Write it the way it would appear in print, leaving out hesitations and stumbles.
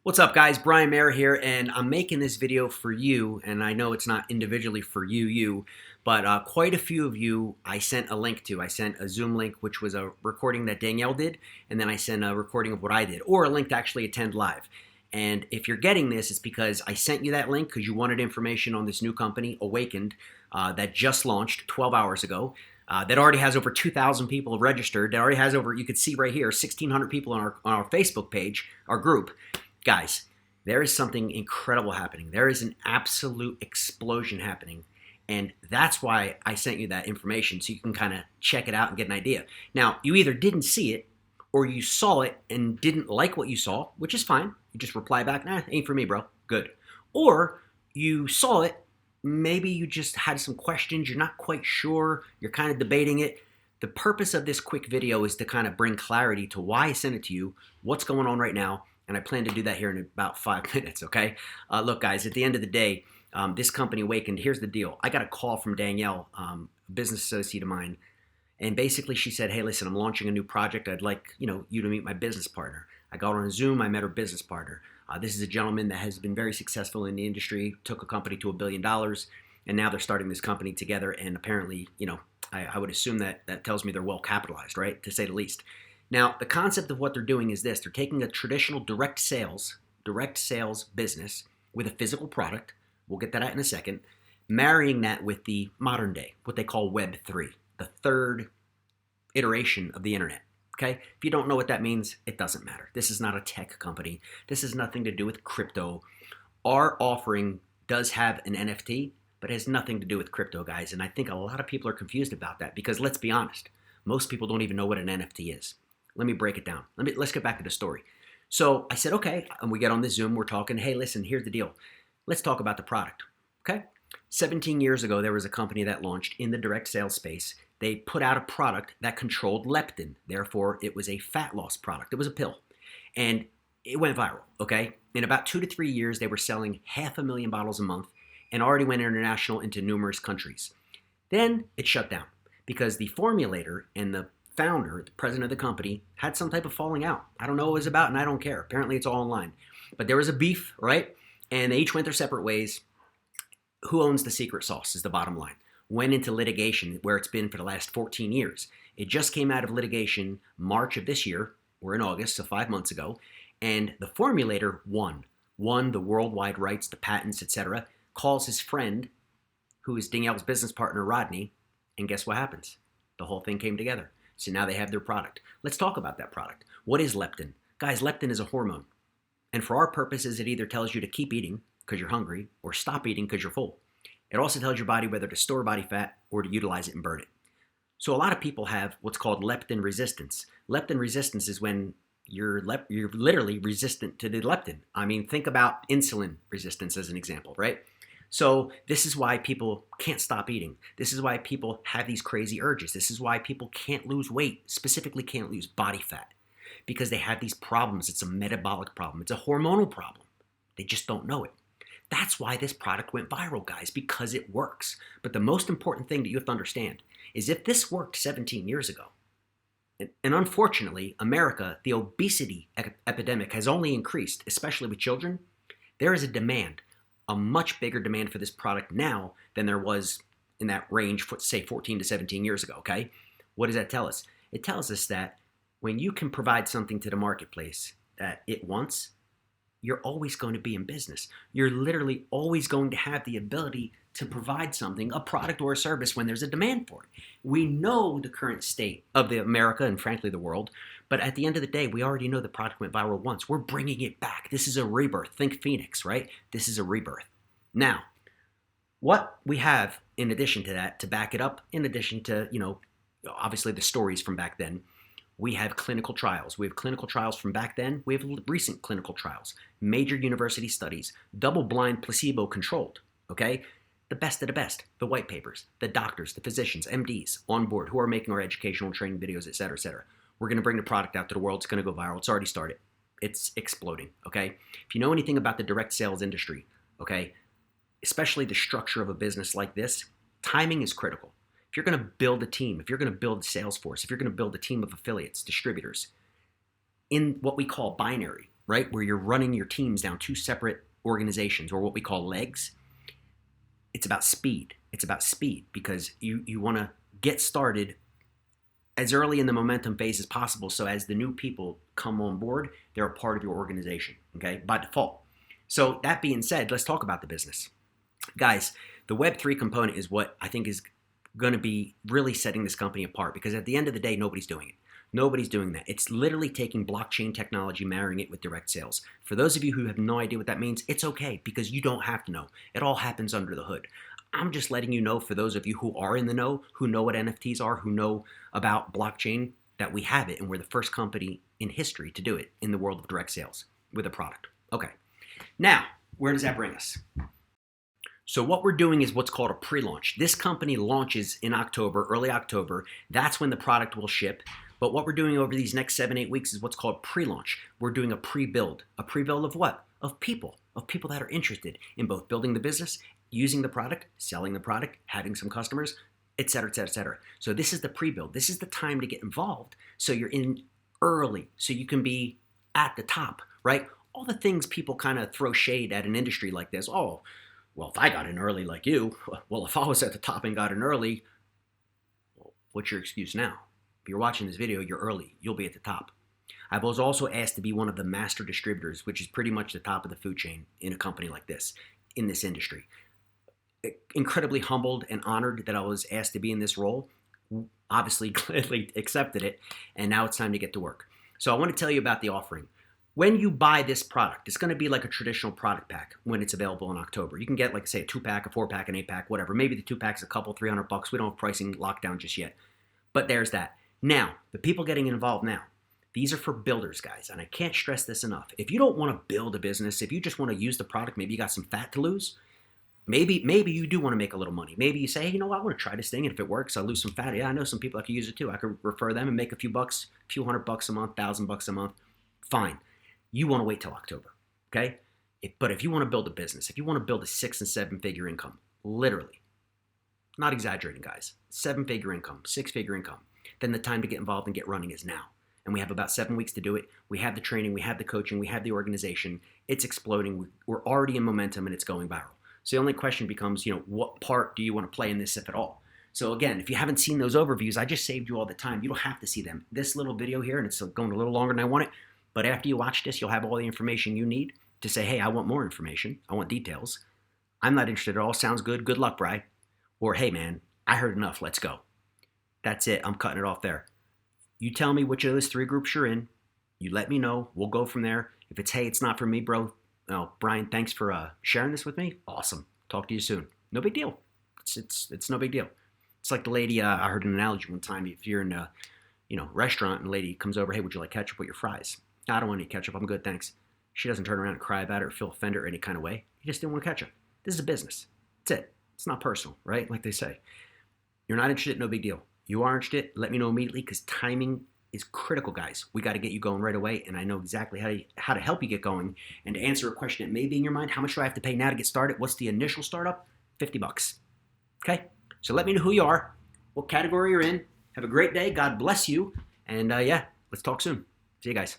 What's up, guys? Brian Meara here, and I'm making this video for you, and I know it's not individually for you, but quite a few of you I sent a link to. I sent a Zoom link, which was a recording that Danielle did, and then I sent a recording of what I did, or a link to actually attend live. And if you're getting this, it's because I sent you that link because you wanted information on this new company, Awakened, that just launched 12 hours ago. That already has over 2,000 people registered. That already has over, you can see right here, 1,600 people on our Facebook page, our group. Guys, there is something incredible happening. There is an absolute explosion happening. And that's why I sent you that information so you can kind of check it out and get an idea. Now, you either didn't see it or you saw it and didn't like what you saw, which is fine. You just reply back, nah, ain't for me, bro. Good. Or you saw it, maybe you just had some questions, you're not quite sure, you're kind of debating it. The purpose of this quick video is to kind of bring clarity to why I sent it to you, what's going on right now, and I plan to do that here in about 5 minutes, okay? Look, guys, at the end of the day, this company Awakened, here's the deal. I got a call from Danielle, a business associate of mine, and basically she said, hey, listen, I'm launching a new project. I'd like you to meet my business partner. I got on a Zoom. I met her business partner. This is a gentleman that has been very successful in the industry, took a company to $1 billion, and now they're starting this company together, and apparently, I would assume that tells me they're well capitalized, right, to say the least. Now, the concept of what they're doing is this. They're taking a traditional direct sales business with a physical product, we'll get that out in a second, marrying that with the modern day, what they call Web 3, the third iteration of the internet. Okay? If you don't know what that means, it doesn't matter. This is not a tech company. This has nothing to do with crypto. Our offering does have an NFT, but it has nothing to do with crypto, guys. And I think a lot of people are confused about that because let's be honest, most people don't even know what an NFT is. Let me break it down. Let's get back to the story. So I said, okay, and we get on the Zoom, we're talking, hey, listen, here's the deal. Let's talk about the product, okay? 17 years ago, there was a company that launched in the direct sales space. They put out a product that controlled leptin. Therefore, it was a fat loss product. It was a pill. And it went viral, okay? In about 2 to 3 years, they were selling 500,000 bottles a month and already went international into numerous countries. Then it shut down because the formulator and the founder, the president of the company, had some type of falling out. I don't know what it was about, and I don't care. Apparently, it's all online. But there was a beef, right? And they each went their separate ways. Who owns the secret sauce is the bottom line. Went into litigation where it's been for the last 14 years. It just came out of litigation March of this year. We're in August, so 5 months ago. And the formulator won the worldwide rights, the patents, etc. Calls his friend, who is Danielle's business partner, Rodney, and guess what happens? The whole thing came together. So now they have their product. Let's talk about that product. What is leptin? Guys, leptin is a hormone. And for our purposes, it either tells you to keep eating because you're hungry or stop eating because you're full. It also tells your body whether to store body fat or to utilize it and burn it. So a lot of people have what's called leptin resistance. Leptin resistance is when you're literally resistant to the leptin. I mean, think about insulin resistance as an example, right? So this is why people can't stop eating. This is why people have these crazy urges. This is why people can't lose weight, specifically can't lose body fat, because they have these problems. It's a metabolic problem. It's a hormonal problem. They just don't know it. That's why this product went viral, guys, because it works. But the most important thing that you have to understand is if this worked 17 years ago, and unfortunately, America, the obesity epidemic has only increased, especially with children, there is a much bigger demand for this product now than there was in that range, say 14 to 17 years ago, okay? What does that tell us? It tells us that when you can provide something to the marketplace that it wants, you're always going to be in business. You're literally always going to have the ability to provide something, a product or a service, when there's a demand for it. We know the current state of the America and frankly the world, but at the end of the day, we already know the product went viral once. We're bringing it back. This is a rebirth. Think Phoenix, right? This is a rebirth. Now, what we have in addition to that, to back it up, in addition to, obviously the stories from back then, we have clinical trials. We have clinical trials from back then. We have recent clinical trials, major university studies, double-blind, placebo-controlled, okay? The best of the best, the white papers, the doctors, the physicians, MDs on board who are making our educational training videos, et cetera, et cetera. We're going to bring the product out to the world. It's going to go viral. It's already started. It's exploding, okay? If you know anything about the direct sales industry, okay, especially the structure of a business like this, timing is critical. If you're going to build a team, if you're going to build a sales force, if you're going to build a team of affiliates, distributors, in what we call binary, right, where you're running your teams down two separate organizations, or what we call legs, it's about speed. It's about speed because you want to get started as early in the momentum phase as possible, so as the new people come on board, they're a part of your organization, okay, by default. So that being said, let's talk about the business. Guys, the Web3 component is what I think is going to be really setting this company apart, because at the end of the day, nobody's doing it. Nobody's doing that. It's literally taking blockchain technology, marrying it with direct sales. For those of you who have no idea what that means, it's okay, because you don't have to know. It all happens under the hood. I'm just letting you know, for those of you who are in the know, who know what NFTs are, who know about blockchain, that we have it, and we're the first company in history to do it in the world of direct sales with a product. Okay, now, where does that bring us? So what we're doing is what's called a pre-launch. This company launches in October, early October. That's when the product will ship. But what we're doing over these next 7-8 weeks is what's called pre-launch. We're doing a pre-build. A pre-build of what? Of people that are interested in both building the business, using the product, selling the product, having some customers, et cetera, et cetera, et cetera. So this is the pre-build. This is the time to get involved, so you're in early, so you can be at the top, right? All the things people kind of throw shade at an industry like this. Oh, well, if I got in early like you, well, if I was at the top and got in early, well, what's your excuse now? If you're watching this video, you're early. You'll be at the top. I was also asked to be one of the master distributors, which is pretty much the top of the food chain in a company like this, in this industry. Incredibly humbled and honored that I was asked to be in this role. Obviously, gladly accepted it, and now it's time to get to work. So I want to tell you about the offering. When you buy this product, it's going to be like a traditional product pack when it's available in October. You can get, like, say, a 2-pack, a 4-pack, an 8-pack, whatever. Maybe the 2-pack's a couple, $300. We don't have pricing locked down just yet. But there's that. Now, the people getting involved now, these are for builders, guys, and I can't stress this enough. If you don't want to build a business, if you just want to use the product, maybe you got some fat to lose, maybe you do want to make a little money. Maybe you say, hey, you know what, I want to try this thing, and if it works, I'll lose some fat. Yeah, I know some people that could use it too. I could refer them and make a few bucks, a few $100 a month, $1,000 a month. Fine. You want to wait till October, okay? But if you want to build a business, if you want to build a 6- and 7-figure income, literally, not exaggerating, guys, 7-figure income, 6-figure income, then the time to get involved and get running is now. And we have about 7 weeks to do it. We have the training, we have the coaching, we have the organization. It's exploding. We're already in momentum, and it's going viral. So the only question becomes, what part do you want to play in this, if at all? So again, if you haven't seen those overviews, I just saved you all the time. You don't have to see them. This little video here, and it's going a little longer than I want it, but after you watch this, you'll have all the information you need to say, hey, I want more information. I want details. I'm not interested at all. Sounds good. Good luck, Bri. Or, hey, man, I heard enough. Let's go. That's it. I'm cutting it off there. You tell me which of those 3 groups you're in. You let me know. We'll go from there. If it's, hey, it's not for me, bro. Oh, Brian, thanks for sharing this with me. Awesome. Talk to you soon. No big deal. It's no big deal. It's like the lady, I heard an analogy one time. If you're in a restaurant and a lady comes over, hey, would you like ketchup with your fries? I don't want any ketchup. I'm good, thanks. She doesn't turn around and cry about it or feel offended or any kind of way. You just didn't want ketchup. This is a business. That's it. It's not personal, right? Like they say. You're not interested, no big deal. You are interested, let me know immediately, because timing is critical, guys. We got to get you going right away, and I know exactly how to help you get going. And to answer a question that may be in your mind, how much do I have to pay now to get started? What's the initial startup? $50. Okay? So let me know who you are, what category you're in. Have a great day. God bless you. And yeah, let's talk soon. See you guys.